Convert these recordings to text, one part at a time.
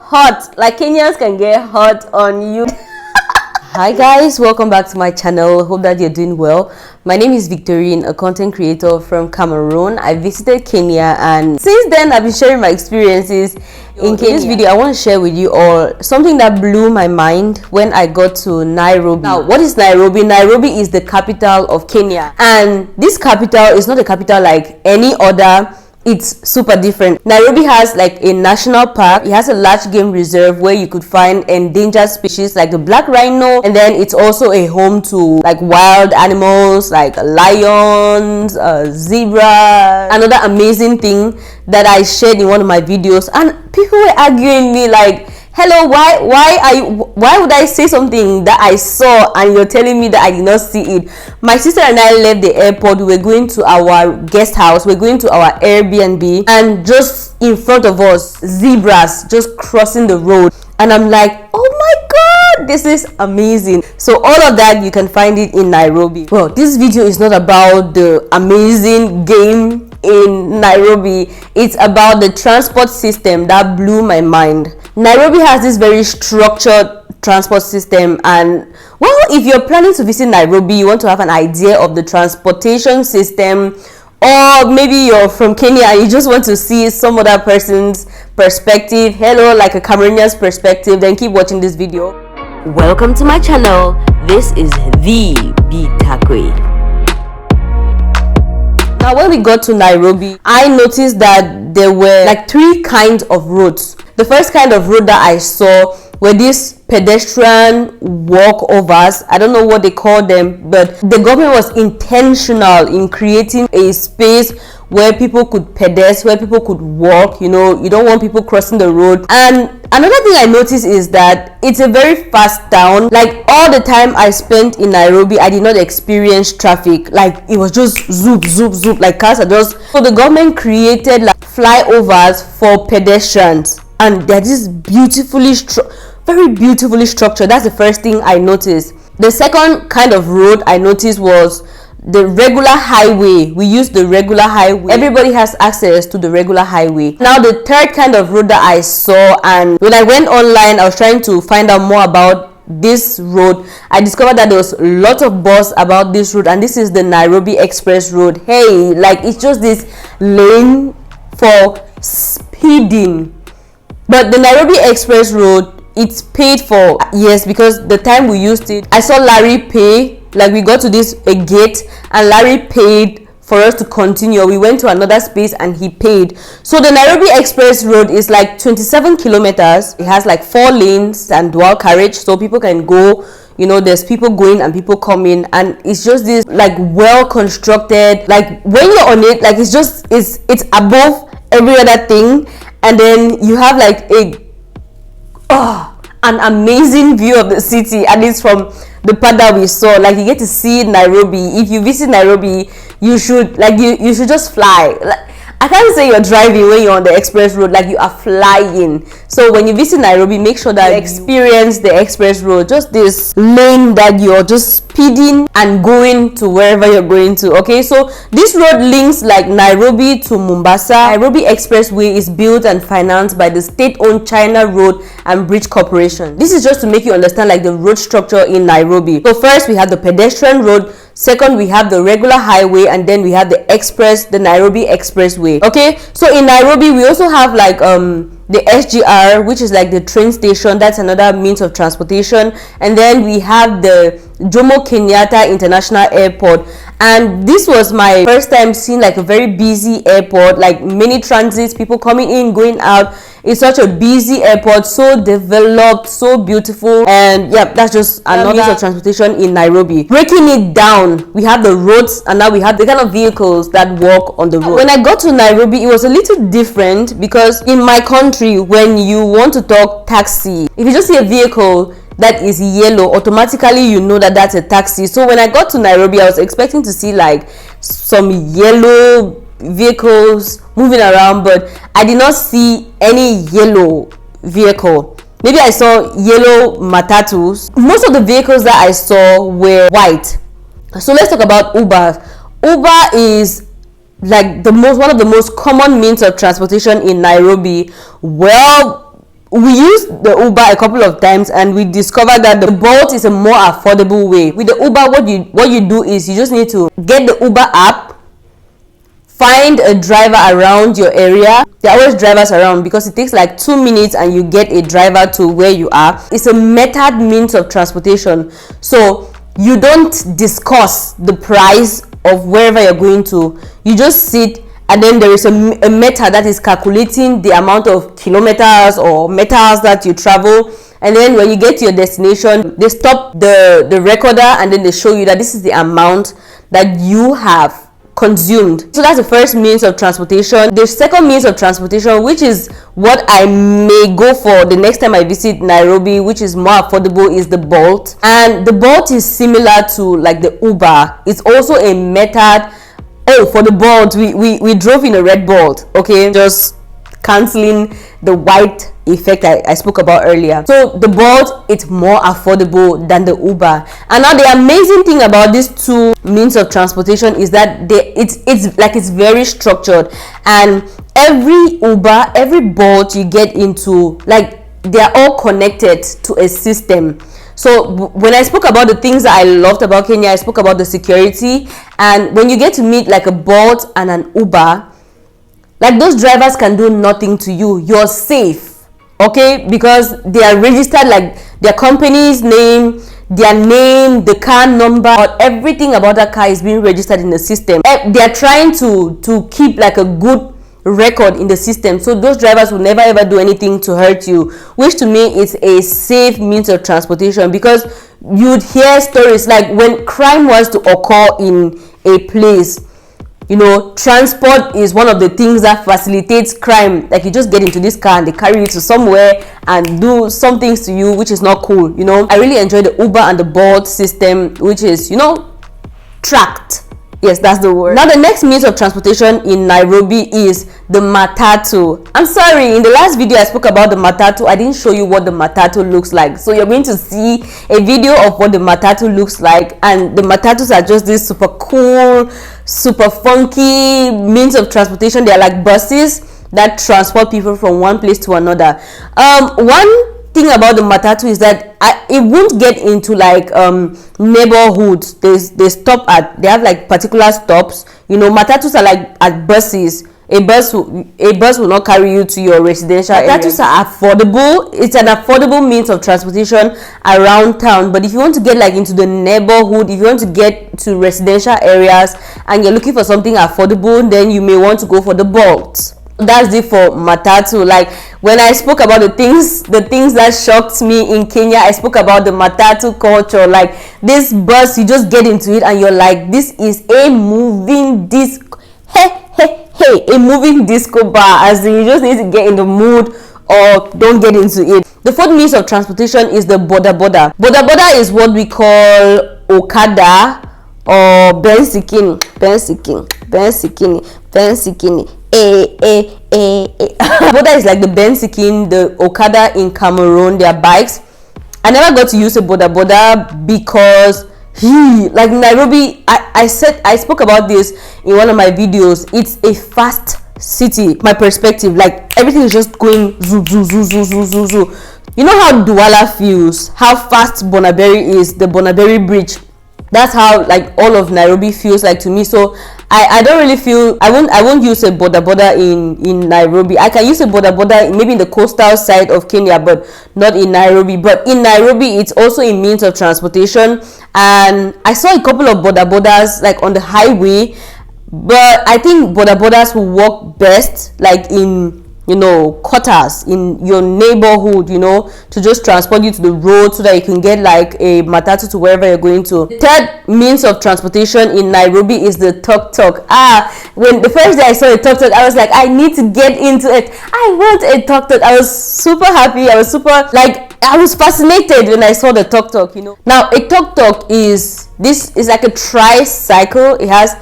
hot, like Kenyans can get hot on you. Hi guys, welcome back to my channel. Hope that you're doing well. My name is Victorine, a content creator from Cameroon. I visited Kenya and since then I've been sharing my experiences in Kenya. In this video I want to share with you all something that blew my mind when I got to Nairobi. Now, what is Nairobi? Nairobi is the capital of Kenya, and this capital is not a capital like any other. It's super different. Nairobi has like a national park. It has a large game reserve where you could find endangered species like the black rhino, and then it's also a home to like wild animals like lions, zebra. Another amazing thing that I shared in one of my videos, and people were arguing me like, hello, why would I say something that I saw and you're telling me that I did not see it? My sister and I left the airport. We were going to our guest house. We're going to our Airbnb, and just in front of us, zebras just crossing the road. And I'm like, oh my god, this is amazing. So all of that, you can find it in Nairobi. Well, this video is not about the amazing game in Nairobi. It's about the transport system that blew my mind. Nairobi has this very structured transport system, and well, if you're planning to visit Nairobi, you want to have an idea of the transportation system, or maybe you're from Kenya and you just want to see some other person's perspective, hello, like a Cameroonian's perspective, then keep watching this video. Welcome to my channel. This is the Bih Takwe. Now, when we got to Nairobi, I noticed that there were like three kinds of roads. The first kind of road that I saw were these pedestrian walkovers. I don't know what they call them, but the government was intentional in creating a space where people could pedestrian, where people could walk. You know, you don't want people crossing the road. And another thing I noticed is that it's a very fast town. Like all the time I spent in Nairobi, I did not experience traffic. Like it was just zoop, zoop, zoop, like cars are just. So the government created like flyovers for pedestrians, and they're just very beautifully structured. That's the first thing I noticed. The second kind of road I noticed was the regular highway. We use the regular highway. Everybody has access to the regular highway. Now, the third kind of road that I saw, and when I went online, I was trying to find out more about this road. I discovered that there was a lot of buzz about this road, and this is the Nairobi Express Road. Hey, like it's just this lane for speeding. But the Nairobi Express Road, it's paid for, yes, because the time we used it, I saw Larry pay. Like we got to a gate and Larry paid for us to continue. We went to another space and he paid. So the Nairobi Express Road is like 27 kilometers. It has like 4 lanes and dual carriage, so people can go. You know, there's people going and people coming, and it's just this like well constructed. Like when you're on it, like it's above every other thing. And then you have like an amazing view of the city, and it's from the part that we saw. Like you get to see Nairobi. If you visit Nairobi, you should you should just fly. Like, I can't say you're driving when you're on the express road, like you are flying. So when you visit Nairobi, make sure that you experience the express road, just this lane that you're just speeding and going to wherever you're going to. Okay, so this road links like Nairobi to Mombasa. Nairobi Expressway is built and financed by the state-owned China Road and Bridge Corporation. This is just to make you understand like the road structure in Nairobi. So first we have the pedestrian road. Second, we have the regular highway, and then we have the Nairobi Expressway. Okay, so in Nairobi, we also have like the SGR, which is like the train station. That's another means of transportation. And then we have the Jomo Kenyatta International Airport. And this was my first time seeing like a very busy airport, like many transits, people coming in, going out. It's such a busy airport, so developed, so beautiful. And yeah, that's just another means of transportation in Nairobi. Breaking it down, we have the roads, and now we have the kind of vehicles that walk on the road. When I got to Nairobi, it was a little different because in my country, when you want to talk taxi, if you just see a vehicle that is yellow, automatically you know that that's a taxi. So when I got to Nairobi, I was expecting to see like some yellow vehicles moving around, but I did not see any yellow vehicle. Maybe I saw yellow Matatus. Most of the vehicles that I saw were white. So let's talk about Uber. Uber is like one of the most common means of transportation in Nairobi. Well, we used the Uber a couple of times and we discovered that the Bolt is a more affordable way. With the Uber, what you do is you just need to get the Uber app, find a driver around your area. There are always drivers around because it takes like 2 minutes and you get a driver to where you are. It's a method means of transportation. So you don't discuss the price of wherever you're going to. You just sit, and then there is a method that is calculating the amount of kilometers or meters that you travel. And then when you get to your destination, they stop the recorder and then they show you that this is the amount that you have consumed. So that's the first means of transportation. The second means of transportation, which is what I may go for the next time I visit Nairobi, which is more affordable, is the Bolt. And the Bolt is similar to like the Uber. It's also a method. Oh, for the Bolt, we drove in a red Bolt, okay, just canceling the white effect I spoke about earlier. So the Bolt, it's more affordable than the Uber. And now the amazing thing about these two means of transportation is that it's very structured, and every Uber, every Bolt you get into, like, they are all connected to a system. So when I spoke about the things that I loved about Kenya, I spoke about the security. And when you get to meet like a Bolt and an Uber, like, those drivers can do nothing to you. You're safe, okay? Because they are registered, like their company's name, the car number, or everything about that car is being registered in the system. They are trying to keep like a good record in the system, so those drivers will never ever do anything to hurt you, which to me is a safe means of transportation. Because you'd hear stories like when crime was to occur in a place, you know, transport is one of the things that facilitates crime. Like, you just get into this car and they carry you to somewhere and do some things to you, which is not cool. You know, I really enjoy the Uber and the Bolt system, which is, you know, tracked. Yes, that's the word. Now the next means of transportation in Nairobi is the Matatu. I'm sorry, in the last video I spoke about the Matatu. I didn't show you what the Matatu looks like. So you're going to see a video of what the Matatu looks like. And the Matatus are just this super cool, super funky means of transportation. They are like buses that transport people from one place to another. One thing about the Matatu is that it won't get into like neighborhoods. They stop at, they have like particular stops. You know, Matatus are like at buses. A bus will not carry you to your residential area. Matatus are affordable. It's an affordable means of transportation around town. But if you want to get like into the neighborhood, if you want to get to residential areas and you're looking for something affordable, then you may want to go for the Bolt. That's it for Matatu. Like, when I spoke about the things that shocked me in Kenya, I spoke about the Matatu culture. Like, this bus, you just get into it and you're like, this is a moving disco. Hey, a moving disco bar. As in, you just need to get in the mood or don't get into it. The fourth means of transportation is the boda boda. Boda boda is what we call Okada or bensikini. Boda is like the bensikini, the Okada in Cameroon, their bikes. I never got to use a boda boda because like Nairobi, I spoke about this in one of my videos. It's a fast city. My perspective, like, everything is just going zoo zoo zoo zoo zoo zoo zoo. You know how Douala feels, how fast Bonaberi is, the Bonaberi Bridge. That's how like all of Nairobi feels like to me. So I don't really feel, I won't use a boda boda in Nairobi. I can use a boda boda maybe in the coastal side of Kenya, but not in Nairobi. But in Nairobi, it's also a means of transportation. And I saw a couple of boda bodas like on the highway, but I think boda bodas will work best like in, you know, quarters in your neighborhood, you know, to just transport you to the road so that you can get like a Matatu to wherever you're going to. The third means of transportation in Nairobi is the tuk-tuk. When the first day I saw a tuk-tuk, I was like, I need to get into it. I want a tuk-tuk. I was super happy. I was fascinated when I saw the tuk-tuk, you know. Now, a tuk-tuk is like a tricycle. It has,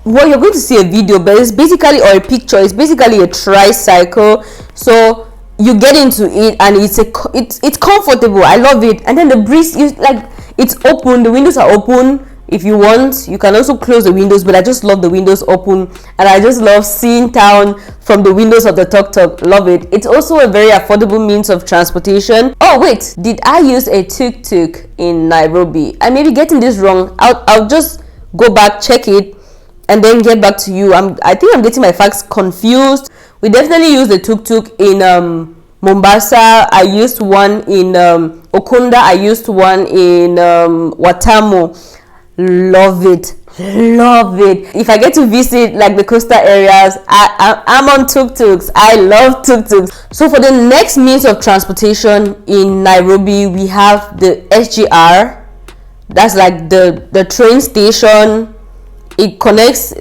well, you're going to see a video, but it's basically, or a picture, it's basically a tricycle. So you get into it and it's comfortable. I love it. And then the breeze is like, it's open, the windows are open, If you want, you can also close the windows, but I just love the windows open, and I just love seeing town from the windows of the tuk-tuk. Love it. It's also a very affordable means of transportation. Oh wait, did I use a tuk-tuk in Nairobi? I may be getting this wrong. I'll just go back, check it, and then get back to you. I think I'm getting my facts confused. We definitely used the tuk-tuk in Mombasa. I used one in Okunda. I used one in Watamu. Love it. If I get to visit like the coastal areas, I'm on tuk-tuks. I love tuk-tuks. So for the next means of transportation in Nairobi, we have the SGR. That's like the train station. It connects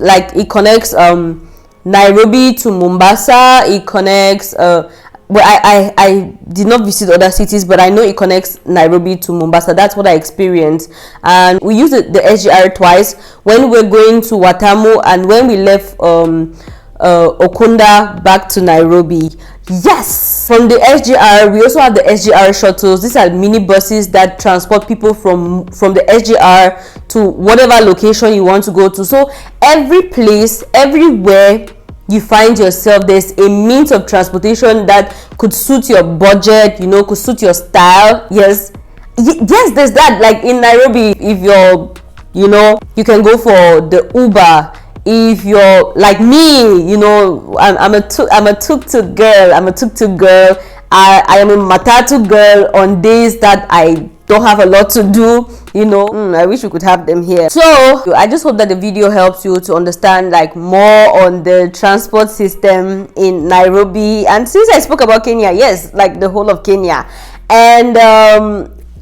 Nairobi to Mombasa. It connects but I did not visit other cities, but I know it connects Nairobi to Mombasa. That's what I experienced. And we used the SGR twice, when we were going to Watamu and when we left Okunda back to Nairobi. Yes, from the SGR we also have the SGR shuttles. These are mini buses that transport people from the SGR to whatever location you want to go to. So every place, everywhere you find yourself, there's a means of transportation that could suit your budget, could suit your style. Yes, there's that. Like in Nairobi, if you're you can go for the Uber. If you're like me, I'm a tuk-tuk girl. I am a Matatu girl on days that I don't have a lot to do. I wish we could have them here. So I just hope that the video helps you to understand like more on the transport system in Nairobi. And since I spoke about Kenya, yes, like the whole of Kenya. And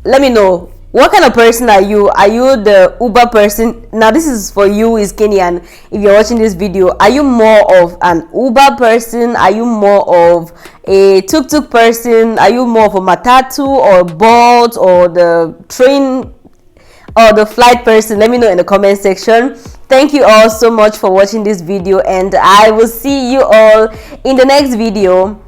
let me know, what kind of person are you? Are you the Uber person? Now this is for you, is Kenyan. If you're watching this video, are you more of an Uber person? Are you more of a tuk-tuk person? Are you more of a Matatu or Bolt or the train or the flight person? Let me know in the comment section. Thank you all so much for watching this video, and I will see you all in the next video.